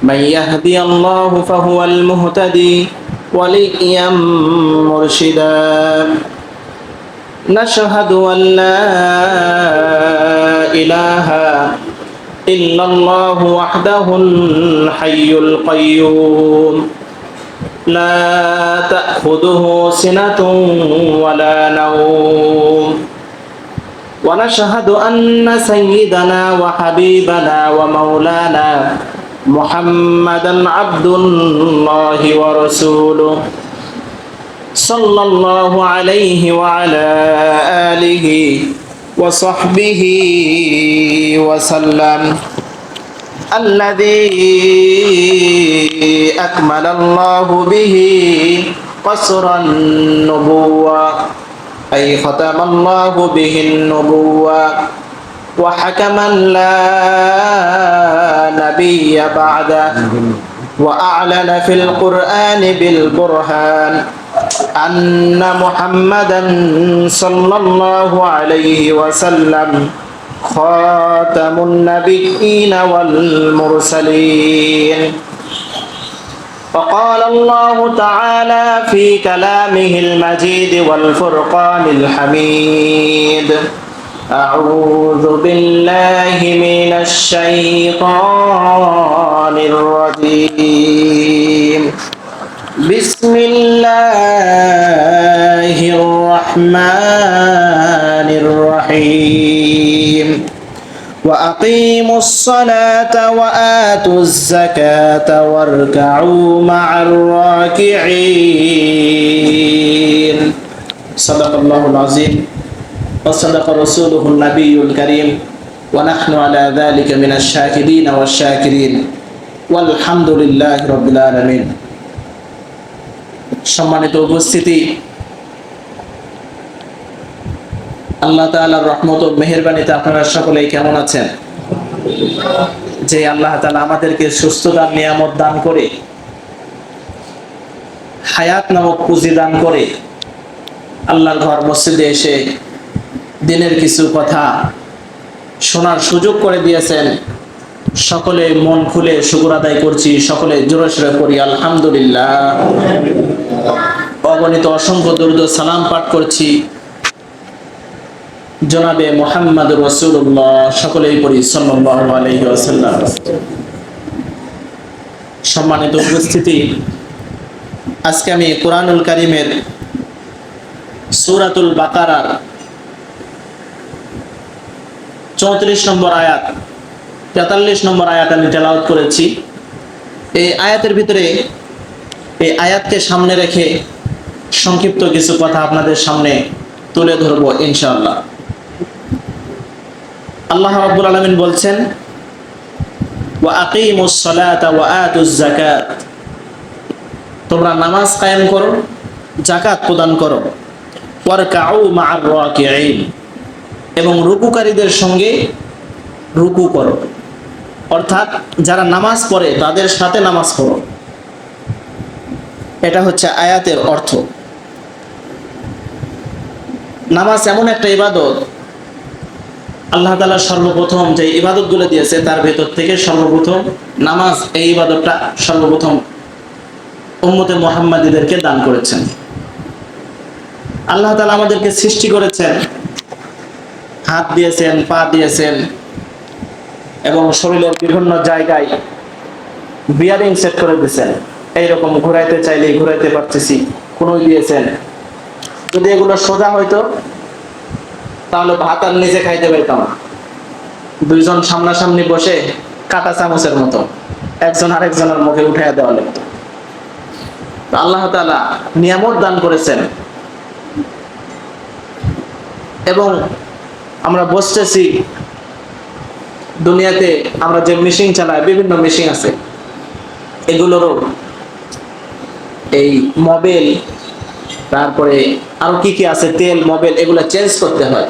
من يهدي الله فهو المهتدي وليا مرشدا نشهد أن لا إله إلا الله وحده الحي القيوم لا تأخذه سنة ولا نوم ونشهد أن سيدنا وحبيبنا ومولانا محمدا عبد الله ورسوله صلى الله عليه وعلى آله وصحبه وسلم الذي أكمل الله به قصر النبوة أي ختم الله به النبوة وحكما لا نبي بعده وأعلن في القرآن بالبرهان أن محمدا صلى الله عليه وسلم خاتم النبيين والمرسلين وقال الله تعالى في كلامه المجيد والفرقان الحميد أعوذ بالله من الشيطان الرجيم بسم الله الرحمن الرحيم وأقيموا الصلاة وآتوا الزكاة واركعوا مع الراكعين صدق الله العظيم وصدق رسوله النبي الكريم ونحن على ذلك من الشاكرين والشاكرين والحمد لله رب العالمين সম্মানিত উপস্থিতি, আল্লাহ তাআলার রহমত ও মেহেরবানিতে আপনারা সকলেই কেমন আছেন? যে আল্লাহ তাআলা আমাদেরকে সুস্থতার নিয়ামত দান করে, হায়াত নামক পুঁজি দান করে আল্লাহর ঘর মসজিদে এসে দিনের কিছু কথা শোনার সুযোগ করে দিয়েছেন, সকলে মন খুলে শুকর আদায় করছি। সকলে জোরে সোরে করি আলহামদুলিল্লাহ। অগণিত অসংখ্য দরুদ ও সালাম পাঠ করছি জনাবে মুহাম্মদ রাসূলুল্লাহ, সকলেই পড়ি সাল্লাল্লাহু আলাইহি ওয়াসাল্লাম। সম্মানিত উপস্থিতি, আজকে আমি কোরআনুল কারীমের সূরাতুল বাকারার 34 নম্বর আয়াত, 43 নম্বর আয়াত আমি তেলাওয়াত করেছি। এই আয়াতের ভিতরে, এই আয়াতকে সামনে রেখে সংক্ষিপ্ত কিছু কথা আপনাদের সামনে তুলে ধরবো ইনশাআল্লাহ। আল্লাহ রাব্বুল আলামিন বলছেন, ওয়া আকিমুস সালাতা ওয়া আতুজ যাকাত, তোমরা নামাজ কায়েম করো, যাকাত প্রদান করো, ওয়ারকাউ মা'আর রাকিঈন, এবং রুকুকারীদের সঙ্গে রুকু করো, অর্থাৎ যারা নামাজ পড়ে তাদের সাথে নামাজ পড়ো। এটা হচ্ছে আয়াতের অর্থ। নামাজ এমন একটা ইবাদত, আল্লাহ তাআলা সর্বপ্রথম যে ইবাদতগুলো দিয়েছে তার ভেতর থেকে সর্বপ্রথম নামাজ, এই ইবাদতটা সর্বপ্রথম উম্মতে মুহাম্মাদীদেরকে দান করেছেন। আল্লাহ তাআলা আমাদেরকে সৃষ্টি করেছেন, হাত দিয়েছেন, পা দিয়েছেন, এবং শরীরের বিভিন্ন জায়গায় বিয়ারিং সেট করে দিয়েছেন। এইরকম ঘুরাইতে চাইলেই ঘুরাইতে পারতেছি, কোন দিয়েছেন। যদি এগুলো সোজা হইতো তাহলে ভাত আর নিচে খাইতে পারতাম না। দুইজন সামনাসামনি বসে কাটা চামচের মতো একজন আরেকজনের মুখে উঠাইয়া দেওয়া লাগতো। আল্লাহ তাআলা নিয়ামত দান করেছেন, এবং আমরা বসতেছি দুনিয়াতে, আমরা যে মেশিন চালাই, বিভিন্ন মেশিন আছে, এগুলোরও এই মোবাইল, তারপরে আরো কি কি আছে, তেল, মোবাইল, এগুলো চেঞ্জ করতে হয়।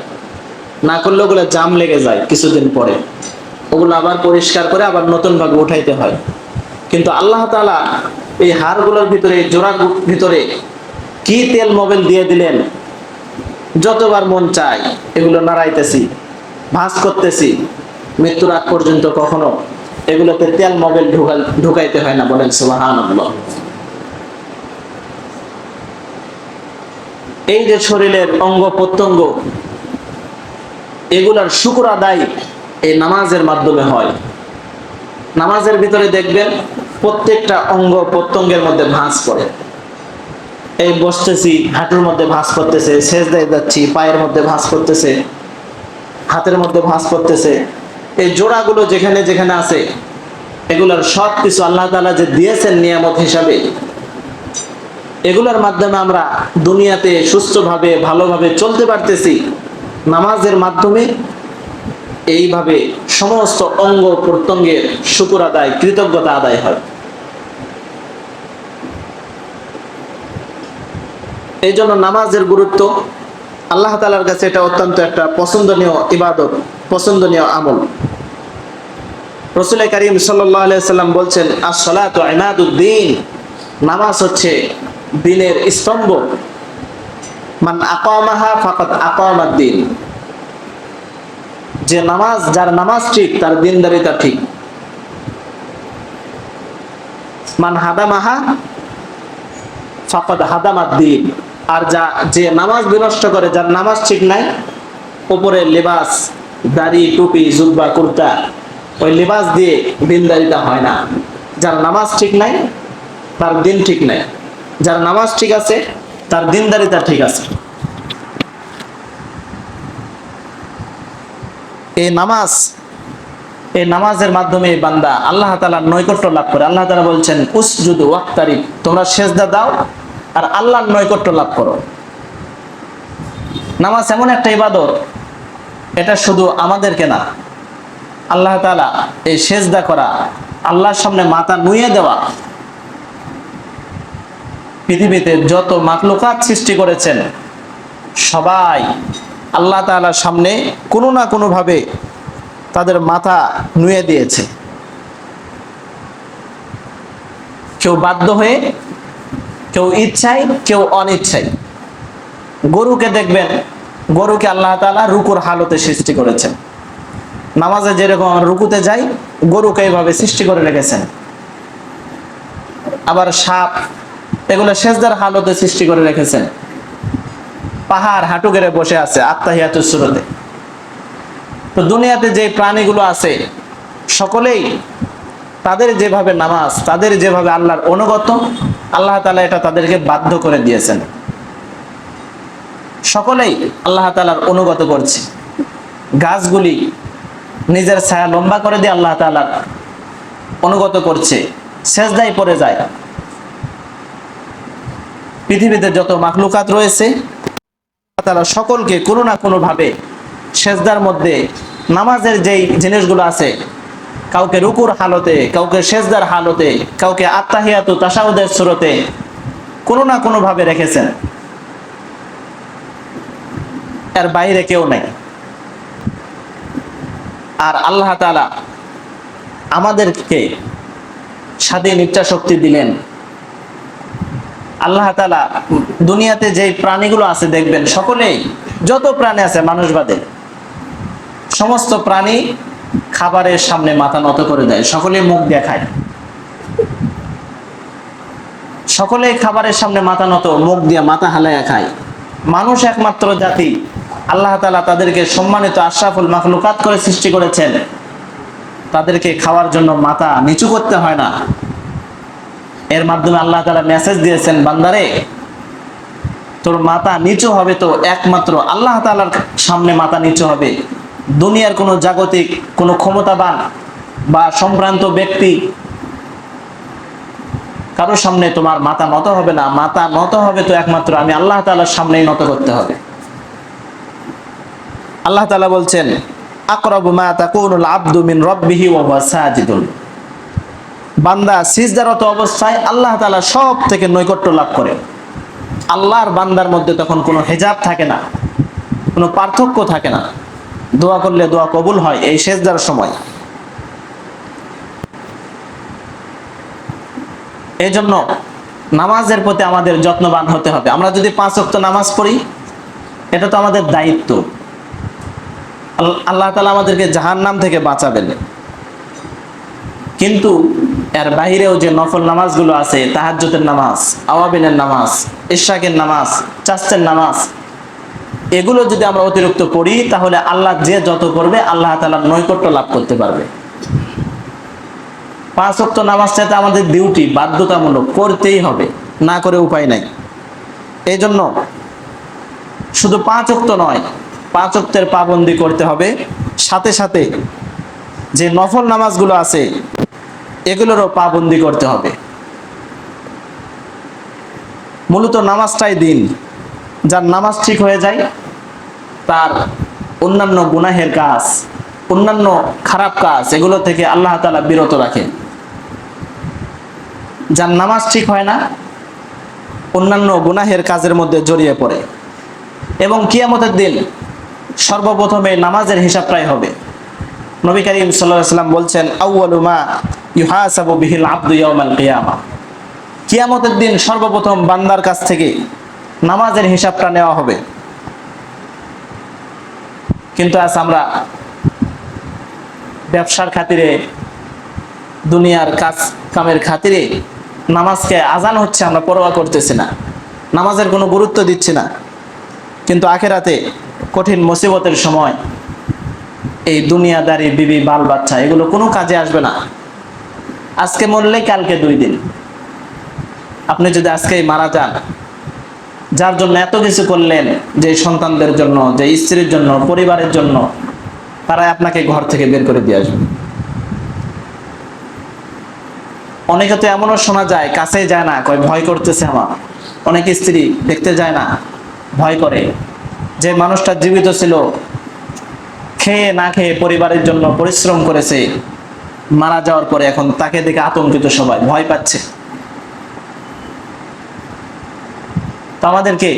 না করলে ওগুলো জাম লেগে যায় কিছুদিন পরে, ওগুলো আবার পরিষ্কার করে আবার নতুন ভাবে উঠাইতে হয়। কিন্তু আল্লাহ তাআলা এই হাড়গুলোর ভিতরে, জোড়ার ভিতরে কি তেল মোবাইল দিয়ে দিলেন, যতবার মন চায় এগুলো নাড়াইতেছি, ভাঁজ করতেছি, মৃত্যুর আগ পর্যন্ত কখনো এগুলোতে তেল মোবিল ঢুকাইতে হয় না, বলেন সুবহানাল্লাহ। এই যে শরীরের অঙ্গ প্রত্যঙ্গ, এগুলার শুকর আদায় এই নামাজের মাধ্যমে হয়। নামাজের ভিতরে দেখবেন প্রত্যেকটা অঙ্গ প্রত্যঙ্গের মধ্যে ভাঁজ করে। এই বসতেছি, হাঁটুর মধ্যে ভাঁজ করতেছে, সেজদায় যাচ্ছি, পায়ের মধ্যে ভাঁজ করতেছে, হাতের মধ্যে ভাঁজ করতেছে। এই জোড়াগুলো যেখানে যেখানে আছে, এগুলার সব কিছু আল্লাহ তাআলা যে দিয়েছেন নিয়ামত হিসাবে, এগুলোর মাধ্যমে আমরা দুনিয়াতে সুস্থভাবে ভালোভাবে চলতে পারতেছি। নামাজের মাধ্যমে এইভাবে সমস্ত অঙ্গ প্রত্যঙ্গের শুকর আদায়, কৃতজ্ঞতা আদায় হয়। এই জন্য নামাজের গুরুত্ব, আল্লাহ তাআলার কাছে এটা অত্যন্ত একটা পছন্দনীয় ইবাদত, পছন্দনীয় আমল। রাসূল কারীম সাল্লাল্লাহু আলাইহি সাল্লাম বলছেন, আস-সালাতু ইমাদুদ্দিন, নামাজ হচ্ছে দ্বীনের স্তম্ভ। মান আকামাহা ফাকাদ আকামাদ-দ্বীন, যে নামাজ, যার নামাজ ঠিক তার দ্বীনদারিতা ঠিক। মান হাদামাহা ফাকাদ হাদামাদ-দ্বীন, আর যে নামাজ বিনষ্ট করে, যার নামাজ ঠিক নাই, উপরে লেবাস, দাড়ি, টুপি, জুব্বা, কুর্তা, ওই লেবাস দিয়ে দ্বীনদারিতা হয় না। যার নামাজ ঠিক নাই তার দ্বীন ঠিক নাই, যার নামাজ ঠিক আছে তার দ্বীনদারিতা ঠিক আছে। এই নামাজের মাধ্যমে বান্দা আল্লাহ তাআলার নৈকট্য লাভ করে। আল্লাহ তাআলা বলছেন, উসজুদু ওয়াক্তারিব, তোমরা সেজদা দাও আর আল্লাহর নৈকট্য লাভ করো। নামাজ এমন একটা ইবাদত, এটা শুধু আমাদেরকে না, আল্লাহ তাআলা এই সেজদা করা, আল্লাহর সামনে মাথা নুয়ে দেওয়া, পৃথিবীতে যত মাখলুকাত সৃষ্টি করেছেন সবাই আল্লাহ তাআলার সামনে কোনো না কোনো ভাবে তাদের মাথা নুয়ে দিয়েছে। কেউ বাধ্য হয়ে, কেউ ইচ্ছায়, কেউ অনিচ্ছায়। গরুকে দেখবেন, গরুকে আল্লাহ তাআলা রুকুর হালতে সৃষ্টি করেছেন। নামাজে যেরকম রুকুতে যাই, গরুকে এইভাবে সৃষ্টি করে রেখেছেন। আবার সাপ, এগুলো সেজদার হালতে সৃষ্টি করে রেখেছেন। পাহাড় হাঁটু গেড়ে বসে আছে আত্তাহিয়াতুস সূরাতে। তো দুনিয়াতে যে প্রাণীগুলো আছে সকলেই তাদের যেভাবে নামাজ, তাদের যেভাবে আল্লাহর অনুগত, আল্লাহ তাআলা এটা তাদেরকে বাধ্য করে দিয়েছেন। সকলেই আল্লাহ তাআলার অনুগত করছে। গাছগুলি নিজের ছায়া লম্বা করে দিয়ে আল্লাহ তাআলার অনুগত করছে, সেজদায় পড়ে যায়। পৃথিবীতে যত মাখলুকাত রয়েছে আল্লাহ তাআলা সকলকে কোনো না কোনো ভাবে সেজদার মধ্যে, নামাজের যেই জিনিসগুলো আছে, কাউকে রুকুর হালতে, কাউকে সেজদার হালতে, কাউকে আত্তাহিয়াতু তাশাহুদের সূরাতে কোনো না কোনো ভাবে রেখেছেন। এর বাইরে কেউ নাই। আর আল্লাহ তাআলা আমাদেরকে স্বাধীন ইচ্ছা শক্তি দিলেন। আল্লাহ তাআলা দুনিয়াতে যে প্রাণীগুলো আছে দেখবেন, সকলেই, যত প্রাণী আছে মানুষ বাদে, সমস্ত প্রাণী খাবারের সামনে মাথা নত করে দেয়, সকলেই মুখ দেখায়, সকলেই খাবারের সামনে মাথা নত, মুখ দিয়ে মাথা হালাইয়া খায়। মানুষ একমাত্র জাতি আল্লাহ তাআলা তাদেরকে সম্মানিত আশরাফুল মাখলুকাত করে সৃষ্টি করেছেন, তাদেরকে খাওয়ার জন্য মাথা নিচু করতে হয় না। এর মাধ্যমে আল্লাহ তাআলা মেসেজ দিয়েছেন, বান্দারে তোর মাথা নিচু হবে তো একমাত্র আল্লাহ তাআলার সামনে মাথা নিচু হবে। দুনিয়ার কোনো জাগতিক কোনো ক্ষমতাবান বা সম্ভ্রান্ত ব্যক্তি কারোর সামনে তোমার মাথা নত হবে না। মাথা নত হবে তো একমাত্র আমি আল্লাহ তাআলার সামনেই নত করতে হবে। আল্লাহ তাআলা বলছেন, আকরাবু মা তাকুনুল আবদু মিন রাব্বিহি ওয়া হুয়া সাজিদুন, বান্দা সিজদারত অবস্থায় আল্লাহ তাআলা সব থেকে নৈকট্য লাভ করে। আল্লাহর বান্দার মধ্যে তখন কোনো হিজাব থাকে না, কোনো পার্থক্য থাকে না। দোয়া করলে দোয়া কবুল হয় এই সিজদার সময়। এই জন্য নামাজের প্রতি আমাদের যত্নবান হতে হবে। আমরা যদি 5 ওয়াক্ত নামাজ পড়ি, এটা তো আমাদের দায়িত্ব। আল্লাহ তাআলা আমাদেরকে জাহান্নাম থেকে বাঁচাবেন। কিন্তু এর বাহিরেও যে নফল নামাজগুলো আছে, তাহাজ্জুদের নামাজ, আওয়াবিনের নামাজ, ইশরাকের নামাজ, চাঁদের নামাজ, এগুলো যদি আমরা অতিরিক্ত পড়ি তাহলে আল্লাহ যে যত করবে আল্লাহ তাআলার নৈকট্য লাভ করতে পারবে। 5 ওয়াক্ত নামাজটা তো আমাদের ডিউটি, বাধ্যতামূলক, করতেই হবে, না করে উপায় নাই। এই জন্য শুধু 5 ওয়াক্ত নয়, 5 ওয়াক্তের পাবন্দি করতে হবে, সাথে সাথে যে নফল নামাজগুলো আছে এগুলোরও পাবন্দি করতে হবে। মূলত নামাজটাই দিন। যার নামাজ ঠিক হয়ে যায় তার অন্যান্য গুনাহের কাজ, অন্যান্য খারাপ কাজ, এগুলো থেকে আল্লাহ তাআলা বিরত রাখেন। যার নামাজ ঠিক হয় না অন্যান্য গুনাহের কাজের মধ্যে জড়িয়ে পড়ে। এবং কিয়ামতের দিন সর্বপ্রথমে নামাজের হিসাবটাই হবে। নবী করিম সাল্লাল্লাহু আলাইহি ওয়াসাল্লাম বলছেন, আউয়ালু মা ইউহাসাবু বিহিল আবদু ইয়াউমাল কিয়ামা। কিয়ামতের দিন সর্বপ্রথম বান্দার কাছ থেকে নামাজের হিসাবটা নেওয়া হবে। কিন্তু আজ আমরা ব্যবসার খাতিরে, দুনিয়ার কাজ কামের খাতিরে নামাজকে আজান হচ্ছে আমরা পরোয়া করতেছি না, নামাজের কোনো গুরুত্ব দিচ্ছি না। কিন্তু আখিরাতে কঠিন মুসিবতের সময় এই দুনিয়াদারি, বিবি, বাল বাচ্চা এগুলো কোনো কাজে আসবে না। আজকে মরলে কালকে 2 দিন। আপনি যদি আজকেই মারা যান, যার জন্য এত কিছু করলেন, যে সন্তানদের জন্য, যে স্ত্রীর জন্য, পরিবারের জন্য, তারাই আপনাকে ঘর থেকে বের করে দিয়ে আসবে। অনেকে তো এমনও শোনা যায় কাছেই যায় না, কয় ভয় করতেছে আমার। অনেক স্ত্রী দেখতে যায় না, ভয় করে। যে মানুষটা জীবিত ছিল, খেয়ে না খেয়ে পরিবারের জন্য পরিশ্রম করেছে, মারা যাওয়ার পরে এখন তাকে দেখে আতঙ্কিত, সবাই ভয় পাচ্ছে। তো আমাদেরকে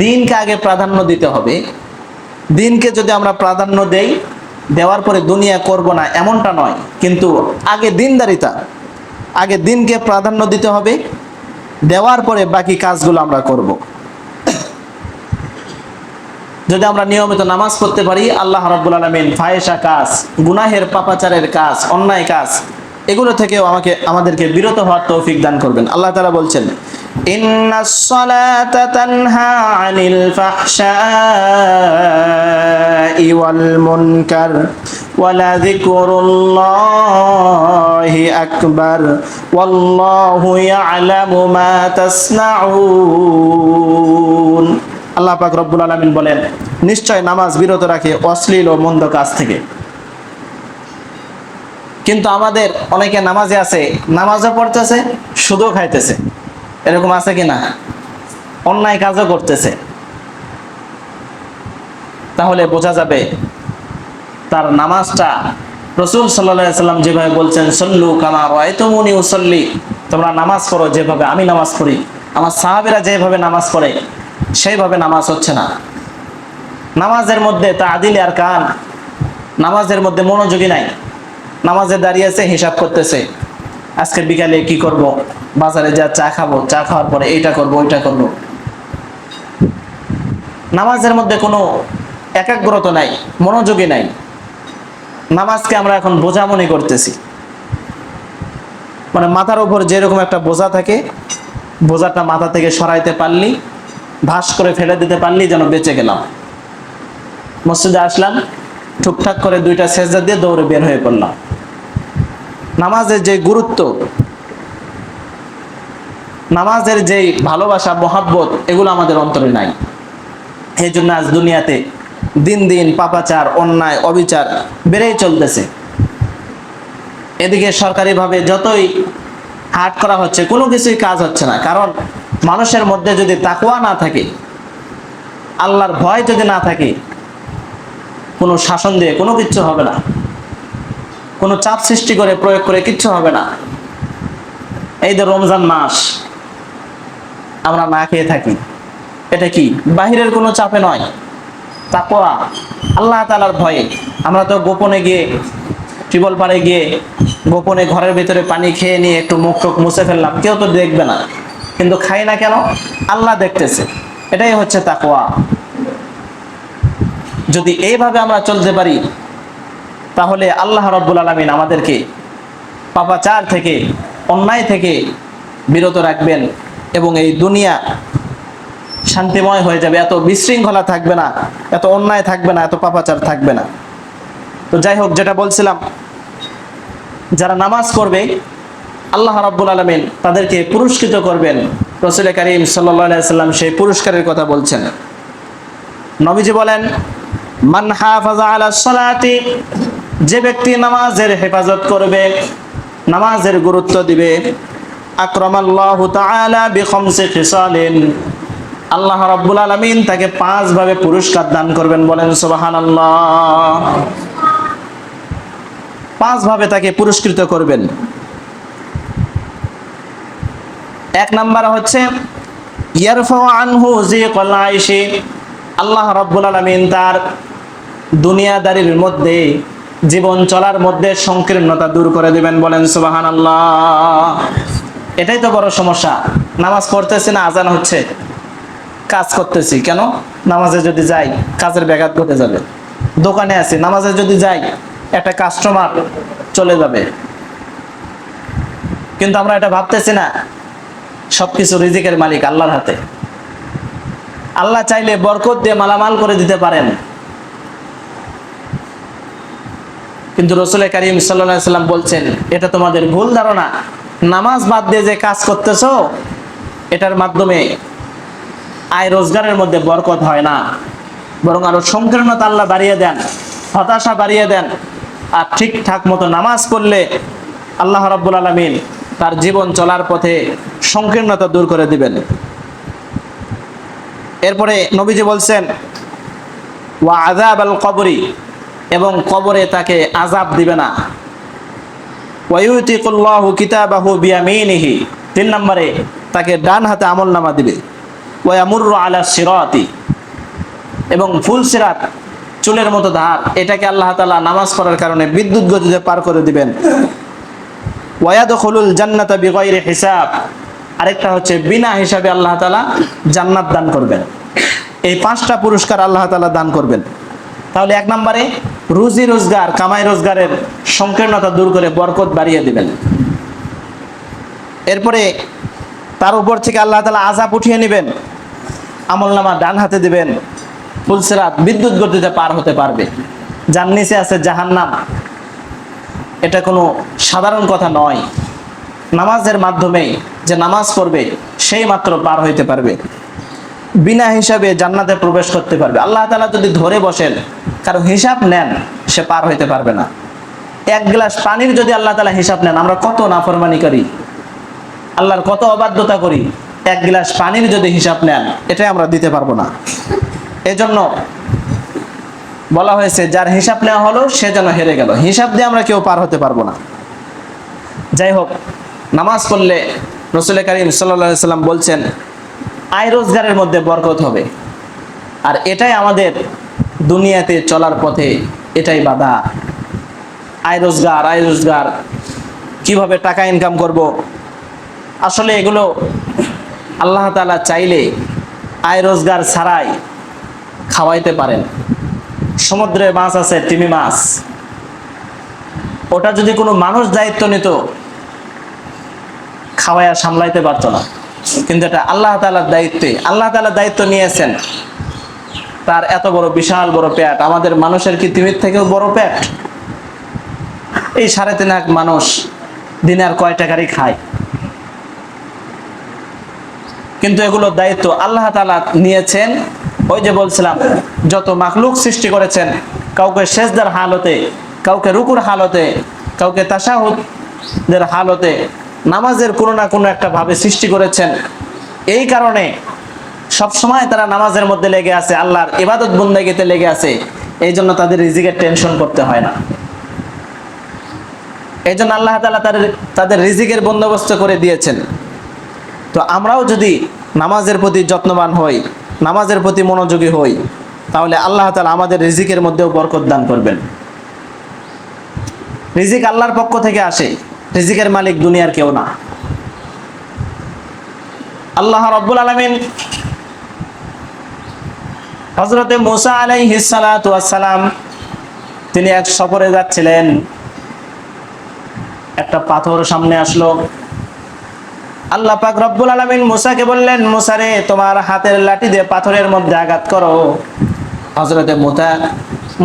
দিনকে আগে প্রাধান্য দিতে হবে। দিনকে যদি আমরা প্রাধান্য দেই, দেওয়ার পরে দুনিয়া করব না এমনটা নয়, কিন্তু আগে দিনদারিতা, আগে দিনকে প্রাধান্য দিতে হবে, দেওয়ার পরে বাকি কাজগুলো আমরা করব। যদি আমরা নিয়মিত নামাজ পড়তে পারি, আল্লাহ রাব্বুল আলামিন ফাহিশা কাজ, গুনাহের, পাপাচারের কাজ, অন্যায় কাজ, এগুলো থেকেও আমাদেরকে বিরত হওয়ার তৌফিক দান করবেন। আল্লাহ তাআলা বলছেন, ইন্নাস সালাতা তানহা আনিল ফাহশাই ওয়াল মুনকার ওয়ালা যিকরুল্লাহি আকবার ওয়াল্লাহু ইয়ালামু মা তাসনাউন। আল্লাহ পাক রব্বুল আলামিন বলেন, নিশ্চয় নামাজ বিরত রাখে অশ্লীল ও মন্দ কাজ থেকে। কিন্তু আমাদের অনেকে নামাজে আছে, নামাজও পড়তেছে, সুদও খাইতেছে, এরকম আছে কিনা? অন্যায় কাজও করতেছে। তাহলে বোঝা যাবে তার নামাজটা রাসূল সাল্লাল্লাহু আলাইহি ওয়াসাল্লাম যেভাবে বলছেন, সল্লু কামা রাআইতুমুনি উসাল্লি, তোমরা নামাজ পড়ো যেভাবে আমি নামাজ পড়ি, আমার সাহাবীরা যেভাবে নামাজ পড়ে সেইভাবে নামাজ হচ্ছে না। নামাজের মধ্যে তাআদিল আর কান, নামাজের মধ্যে মনোযোগী নাই। নামাজে দাঁড়িয়েছে, হিসাব করতেছে, আজকে বিকালে কি করব, বাজারে যা চা খাবো, চা খাওয়ার পরে এইটা করব, ওইটা করব। নামাজের মধ্যে কোনো একাগ্রতা নাই, মনোযোগী নাই। নামাজকে আমরা এখন বোঝা মনে করতেছি। মানে মাথার উপর যেরকম একটা বোঝা থাকে, বোঝাটা মাথা থেকে সরাইতে পারলি, ভাস করে ফেলে দিতে পারলি, যেন বেঁচে গেলাম। মসজিদে আসলাম, টুকটাক করে 2টা সেজদা দিয়ে দৌড়ে বের হয়ে পড়লাম। নামাজের যে গুরুত্ব, নামাজের যে ভালোবাসা, মহাব্বত, এগুলো আমাদের অন্তরে নাই। এই জন্য আজ দুনিয়াতে দিন দিন পাপাচার, অন্যায়, অবিচার বেড়েই চলতেছে। এদিকে সরকারিভাবে যতই হাট করা হচ্ছে, কোনো কিছুই কাজ হচ্ছে না। কারণ মানুষের মধ্যে যদি তাকওয়া না থাকে, আল্লাহর ভয় যদি না থাকে, কোনো শাসন দিয়ে কোনো কিচ্ছু হবে না, কোনো চাপ সৃষ্টি করে প্রয়োগ করে কিচ্ছু হবে না। এই যে রমজান মাস আমরা না খেয়ে থাকি, এটা কি বাহিরের কোনো চাপে নয়, তাকওয়া, আল্লাহ তাআলার ভয়ে। আমরা তো গোপনে গিয়ে, টিবল পাড়ে গিয়ে গোপনে ঘরের ভিতরে পানি খেয়ে নিয়ে একটু মুখ টুক মুছে ফেললাম, কেউ তো দেখবে না, কিন্তু খাই না কেন? আল্লাহ দেখতেছে। এটাই হচ্ছে তাকওয়া। যদি এইভাবে আমরা চলতে পারি তাহলে আল্লাহ রাব্বুল আলামিন আমাদেরকে পাপাচার থেকে, অন্যায় থেকে বিরত রাখবেন এবং এই দুনিয়া শান্তিময় হয়ে যাবে, এত বিশৃঙ্খলা থাকবে না, এত অন্যায় থাকবে না, এত পাপাচার থাকবে না। তো যাই হোক, যেটা বলছিলাম, যারা নামাজ পড়বে আল্লাহ রাব্বুল আলামিন তাদেরকে পুরস্কৃত করবেন। রাসূল কারীম সাল্লাল্লাহু আলাইহি সাল্লাম সেই পুরস্কারের কথা বলছেন। নবীজি বলেন, মান হাফাযা আলা সালাতি, যে ব্যক্তি নামাজের হেফাজত করবে, নামাজের গুরুত্ব দিবে, আকরামাল্লাহু তাআলা বিখামসি খিসালিন, আল্লাহ রাব্বুল আলামিন তাকে 5 ভাবে পুরস্কার দান করবেন। বলেন সুবহানাল্লাহ। 5 ভাবে তাকে পুরস্কৃত করবেন। 1 নাম্বার হচ্ছে ইয়ারফাউ আনহু যিকাল আইশি, আল্লাহ রাব্বুল আলামিন তার দুনিয়াদারির মধ্যে, জীবন চলার মধ্যে সংকীর্ণতা দূর করে দিবেন। বলেন সুবহানাল্লাহ। এটাই তো বড় সমস্যা। নামাজ পড়তেছি না, আজান হচ্ছে, কাজ করতেছি, কেন? নামাজে যদি যাই কাজের ব্যাঘাত ঘটে যাবে। দোকানে আছি, নামাজে যদি যাই একটা কাস্টমার চলে যাবে। কিন্তু আমরা এটা ভাবতেছি না, সবকিছু রিজিকের মালিক আল্লাহর হাতে। আল্লাহ চাইলে বরকত দিয়ে মালামাল করে দিতে পারেন। কিন্তু রাসূল কারীম সাল্লাল্লাহু আলাইহি সাল্লাম বলছেন, এটা তোমাদের ভুল ধারণা। নামাজ বাদ দিয়ে যে কাজ করতেছো, এটার মাধ্যমে আয় রোজগারের মধ্যে বরকত হয় না, বরং আরো সংকীর্ণতা আল্লাহ বাড়িয়ে দেন, হতাশা বাড়িয়ে দেন। আর ঠিকঠাক মতো নামাজ পড়লে আল্লাহ রাব্বুল আলামিন তার জীবন চলার পথে সংকীর্ণতা দূর করে দিবেন। এরপরে নবীজি বলছেন, ওয়া আযাবাল কবরি, এবং কবরে তাকে আযাব দিবে না। ওয়া ইউতিকুল্লাহু কিতাবাহু বিয়ামিনিহি, 3 নম্বরে তাকে ডান হাতে আমলনামা দিবে। ওয়া ইয়ামুররু আলা সিরাতি, এবং ফুল সিরাত, চুলের মতো ধার, এটাকে আল্লাহ তাআলা নামাজ পড়ার কারণে বিদ্যুৎ গতিতে পার করে দিবেন। ওয়া ইয়াদখুলুল জান্নাতা বিগাইরি হিসাব, আরেকটা হচ্ছে বিনা হিসাবে আল্লাহ তাআলা জান্নাত দান করবেন। এই 5টা পুরস্কার আল্লাহ তাআলা দান করবেন। তাহলে 1 নম্বরে রুজি রোজগার, কামাই রোজগারের সংকীর্ণতা দূর করে বরকত বাড়িয়ে দিবেন। এরপরে তার উপর থেকে আল্লাহ তাআলা আযাব উঠিয়ে নেবেন, আমলনামা ডান হাতে দিবেন, ফুলসিরাত বিদ্যুৎ গতিতে পার হতে পারবে। যার নিচে আছে জাহান্নাম, এটা কোনো সাধারণ কথা নয়। নামাজের মাধ্যমে যে নামাজ পড়বে সেই মাত্র পার হইতে পারবে, বিনা হিসাবে জান্নাতে প্রবেশ করতে পারবে। আল্লাহ তাআলা যদি ধরে বসেন, কারো হিসাব নেন, সে পার হইতে পারবে না। 1 গ্লাস পানির যদি আল্লাহ তাআলা হিসাব নেন, আমরা কত নাফরমানি করি, আল্লাহর কত অবাধ্যতা করি, 1 গ্লাস পানির যদি হিসাব নেন, এটাই আমরা দিতে পারবো না। এজন্য বলা হয়েছে, যার হিসাব নেওয়া হলো সে যেন হেরে গেল। হিসাব দিয়ে আমরা কেউ পার হতে পারবো না। যাই হোক, নামাজ পড়লে রাসূল কারীম সাল্লাল্লাহু আলাইহি সাল্লাম বলছেন, আয় রোজগারের মধ্যে বরকত হবে। আর এটাই আমাদের দুনিয়াতে চলার পথে এটাই বাধা। আয় রোজগার, কিভাবে টাকা ইনকাম করব। আসলে এগুলো আল্লাহ তাআলা চাইলে আয় রোজগার ছাড়াই খাওয়াইতে পারেন। সমুদ্রে মাছ আছে, তিমি মাছ, ওটা যদি কোনো মানুষ দায়িত্ব নিত, খাওয়াইয়া সামলাইতে পারতো না। কিন্তু এটা আল্লাহ তাআলার দায়িত্বে, আল্লাহ তাআলা দায়িত্ব নিয়েছেন। তার এত বড় বিশাল বড় পেট, আমাদের মানুষের কি তিমির থেকেও বড় পেট? এই 3.5 লাখ মানুষ দিনে আর কয় টাকারই খায়? কিন্তু এগুলোর দায়িত্ব আল্লাহ তাআলা নিয়েছেন। ওই যে বলছিলাম, যত মাখলুক সৃষ্টি করেছেন, কাউকে সেজদার হালতে, কাউকে রুকুর হালতে, কাউকে তাশাহুদের হালতে, নামাজের কোনো না কোনো একটা ভাবে সৃষ্টি করেছেন। এই কারণে সব সময় তারা নামাজের মধ্যে লেগে আছে, আল্লাহর ইবাদত বন্দেগীতে লেগে আছে। এই জন্য তাদের রিজিকের টেনশন করতে হয় না। এই জন্য আল্লাহ তাআলা তাদের রিজিকের বন্দোবস্ত করে দিয়েছেন। তো আমরাও যদি নামাজের প্রতি যত্নবান হই, নামাজের প্রতি মনোযোগী হই, তাহলে আল্লাহ তাআলা আমাদের রিজিকের মধ্যেও বরকত দান করবেন। রিজিক আল্লাহর পক্ষ থেকে আসে, রিজিকের মালিক দুনিয়ার কেউ না। আল্লাহ রাব্বুল আলামিন হযরতে মূসা আলাইহিস সালাতু ওয়াস সালাম তিনি এক সফরে যাচ্ছিলেন, একটা পাথর সামনে আসলো। আল্লাহ পাক রব্বুল আলামিন মুসাকে বললেন, মুসা রে, তোমার হাতের লাঠি দিয়ে পাথরের মধ্যে আঘাত করো। হযরতে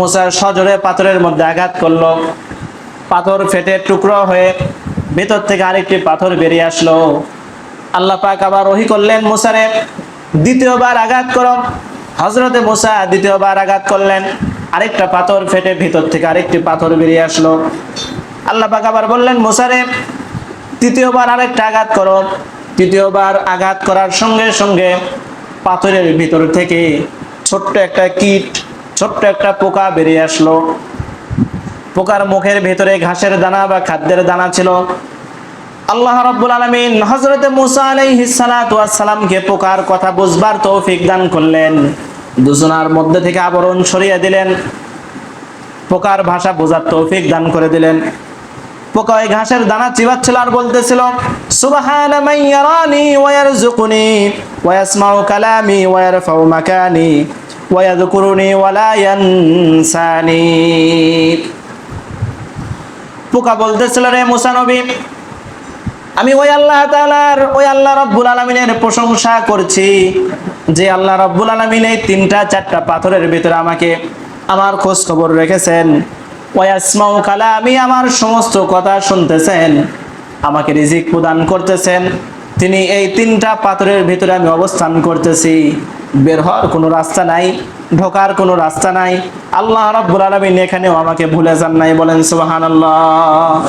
মুসা সজোরে পাথরের মধ্যে আঘাত করলো। পাথর ফেটে টুকরো হয়ে ভেতর থেকে আরেকটি পাথর বেরিয়ে আসলো। আল্লাহ পাক আবার ওহী করলেন, মুসা রে, দ্বিতীয়বার আঘাত করো। হযরতে মুসা দ্বিতীয়বার আঘাত করলেন, আরেকটা পাথর ফেটে ভিতর থেকে আরেকটি পাথর বেরিয়ে আসলো। আল্লাহ পাক আবার বললেন, মুসা রে, তৃতীয়বার আরেকটা আঘাত করো। তৃতীয়বার আঘাত করার সঙ্গে সঙ্গে পাথরের ভিতর থেকে ছোট্ট একটা কীট, ছোট্ট একটা পোকা বেরিয়ে আসলো। পোকার মুখের ভেতরে ঘাসের দানা বা খাদ্যের দানা ছিল। আল্লাহ রাব্বুল আলামিন হযরতে মুসা আলাইহিস সালাতু ওয়াস সালামকে পোকার কথা বুঝবার তৌফিক দান করলেন। দুজনার মধ্যে থেকে আবরণ সরিয়ে দিলেন, পোকার ভাষা বোঝার তৌফিক দান করে দিলেন। পোকা ওই ঘাসের দানা চিবাচ্ছিল আর বলতেছিল, সুবহানা মান ইয়ারানি ওয়া ইয়ারযুকুনি ওয়া ইয়াসমাউ কালামি ওয়া ইয়ারফাউ মাকানি ওয়া ইয়াযকুরুনি ওয়া লা ইয়ানসানি। পোকা বলতেছিল, রে মুসা নবী, আমি ওই আল্লাহ তাআলার, ওই আল্লাহ রাব্বুল আলামিনের প্রশংসা করছি, যে আল্লাহ রাব্বুল আলামিন এই 3টা 4টা পাথরের ভিতরে আমাকে আমার খোঁজ খবর রেখেছেন। ওয়াসমাউ কালামি, আমার সমস্ত কথা শুনতেছেন, আমাকে রিজিক প্রদান করতেছেন। তিনি এই 3টা পাথরের ভিতরে আমি অবস্থান করতেছি, বের হওয়ার কোনো রাস্তা নাই, ঢোকার কোনো রাস্তা নাই। আল্লাহ রাব্বুল আলামিন এখানেও আমাকে ভুলে যান নাই, বলেন সুবহানাল্লাহ।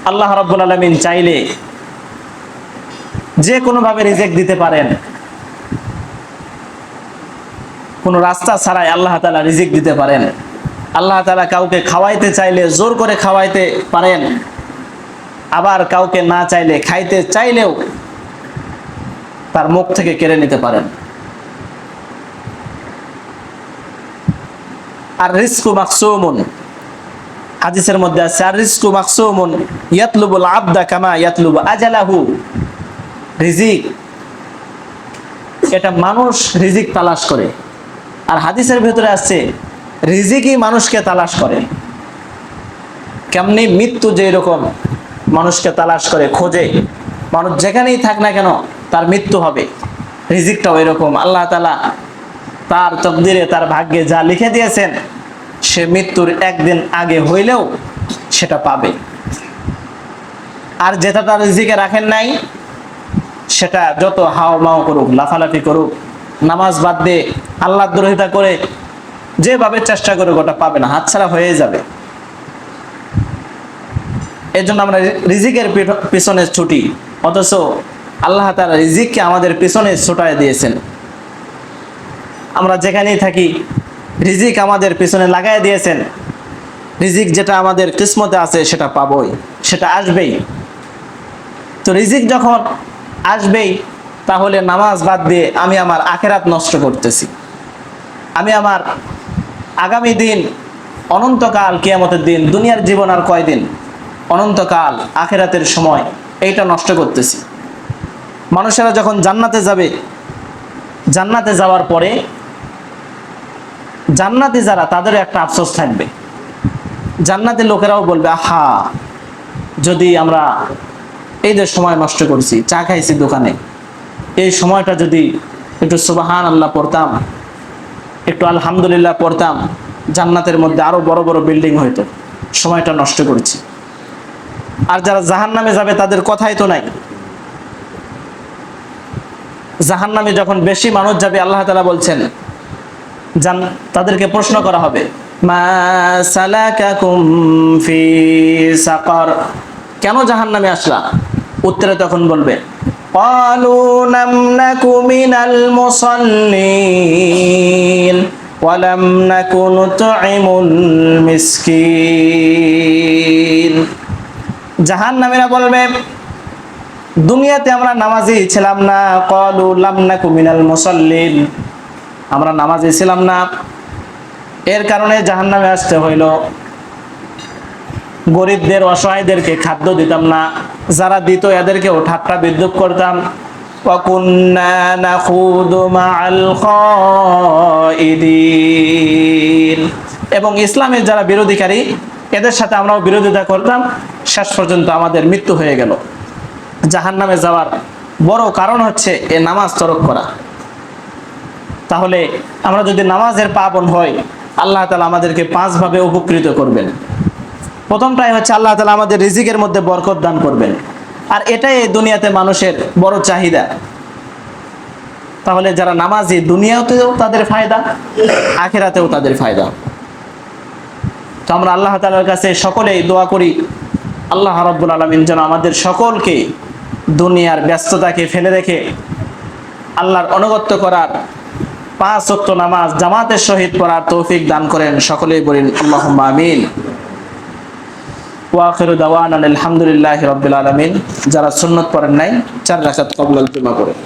আল্লাহ রাব্বুল আলামিন চাইলে যে কোনো ভাবে রিজিক দিতে পারেন, কোনো রাস্তা ছাড়াই আল্লাহ তাআলা রিজিক দিতে পারেন। আল্লাহ তাআলা কাউকে খাওয়াইতে চাইলে জোর করে খাওয়াইতে পারেন, আবার কাউকে না চাইলে, খাইতে চাইলেও তার মুখ থেকে কেড়ে নিতে পারেন। আর রিজকু মাকসুমুন, হাদিসের মধ্যে আছে, আর রিজকু মাকসুমুন ইয়াতলুবুল আবদা কামা ইয়াতলুবু আজালাহু। রিজিক, এটা মানুষ রিজিক তালাশ করে। আর হাদিসের ভিতরে আছে, রিজিকই মানুষকে তালাশ করে। কেমনি মৃত্যু যে এরকম মানুষকে তালাশ করে, খোঁজে, মানুষ যেখানেই থাক না কেন তার মৃত্যু হবে, রিজিকটাও এরকম। আল্লাহ তাআলা তার তকদিরে, তার ভাগ্যে যা লিখে দিয়েছেন, সে মৃত্যুর একদিন আগে হইলেও সেটা পাবে। আর যেটা তার রিজিকে রাখেন নাই, সেটা যত হাও মাও করুক, লাফালাফি করুক, নামাজ বাদ দিয়ে আল্লাহর দ্রোহিতা করে যেভাবে চেষ্টা করুক, ওটা পাবে না, হাতছাড়া হয়ে যাবে। এর জন্য আমরা রিজিকের পিছনে ছুটি, অথচ আল্লাহ তাআলা রিজিককে আমাদের পিছনে ছুটায় দিয়েছেন। আমরা যেখানেই থাকি রিজিক আমাদের পিছনে লাগাই দিয়েছেন। রিজিক যেটা আমাদের কিসমতে আছে সেটা পাবোই, সেটা আসবেই। তো রিজিক যখন আসবেই, তাহলে নামাজ বাদ দিয়ে আমি আমার আখিরাত নষ্ট করতেছি, আমি আমার আগামী দিন, অনন্তকাল, কিয়ামতের দিন, দুনিয়ার জীবন আর কয়দিন, অনন্তকাল আখিরাতের সময়, এইটা নষ্ট করতেছি। মানুষেরা যখন জান্নাতে যাবে, জান্নাতে যাওয়ার পরে জান্নাতি যারা, তাদেরও একটা আফসোস থাকবে। জান্নাতি লোকেরাও বলবে, আহা, যদি আমরা এই যে সময় নষ্ট করছি, চা খাইছি দোকানে, এই সময়টা যদি একটু সুবহানাল্লাহ পড়তাম, একটু আলহামদুলিল্লাহ পড়তাম, জান্নাতের মধ্যে আরো বড় বড় বিল্ডিং হইতো, সময়টা নষ্ট করেছি। আর যারা জাহান্নামে যাবে তাদের কথাই তো নাই। জাহান্নামে যখন বেশি মানুষ যাবে, আল্লাহ তাআলা বলছেন, তাদেরকে প্রশ্ন করা হবে, মা সালাকাকুম ফি সাকার, কেন জাহান্নামে আসলা? উত্তরে তখন বলবে, ক্বালু লাম নাকু মিনাল মুসাল্লিন ওয়া লাম নাকু নুতঈমুল মিসকিন। জাহান্নামীরা বলবে, দুনিয়াতে আমরা নামাজি ছিলাম না। ক্বালু লাম নাকু মিনাল মুসাল্লিন, আমরা নামাজি ছিলাম না, এর কারণে জাহান্নামে আসতে হইল। গরিবদের, অসহায়দেরকে খাদ্য দিতাম না, যারা দিত এদেরকেও ঠাট্টা বিদ্রূপ করতাম। ওয়া কুন্না নাখুদু মাআল খাইদিন, এবং ইসলামের যারা বিরোধীকারী এদের সাথে আমরাও বিরোধিতা করতাম, শেষ পর্যন্ত আমাদের মৃত্যু হয়ে গেল। জাহান্নামে যাওয়ার বড় কারণ হচ্ছে এ নামাজ তরক করা। তাহলে আমরা যদি নামাজের পাবন হই, আল্লাহ তাআলা আমাদেরকে 5 ভাবে উপকৃত করবেন। প্রথমটাই হচ্ছে আল্লাহ তাআলা আমাদের রিজিকের মধ্যে বরকত দান করবেন, আর এটাই এই দুনিয়াতে মানুষের বড় চাহিদা। তাহলে যারা নামাজি, দুনিয়াতেও তাদের ফায়দা, আখিরাতেও তাদের ফায়দা। তো আমরা আল্লাহ তাআলার কাছে সকলেই দোয়া করি, আল্লাহ রাব্বুল আলামিন যেন আমাদের সকলকে দুনিয়ার ব্যস্ততাকে ফেলে রেখে আল্লাহর অনুগত্য করার 5 ওয়াক্ত নামাজ জামাতের সহিত পড়ার তৌফিক দান করেন। সকলেই বলেন আল্লাহুম্মা আমিন। ওয়া আখিরু দাওয়ানা আলহামদুলিল্লাহি রাব্বিল আলামিন। যারা সুন্নাত পড়েন নাই 4 রাকাত ক্বাবলাল জুমা পড়েন।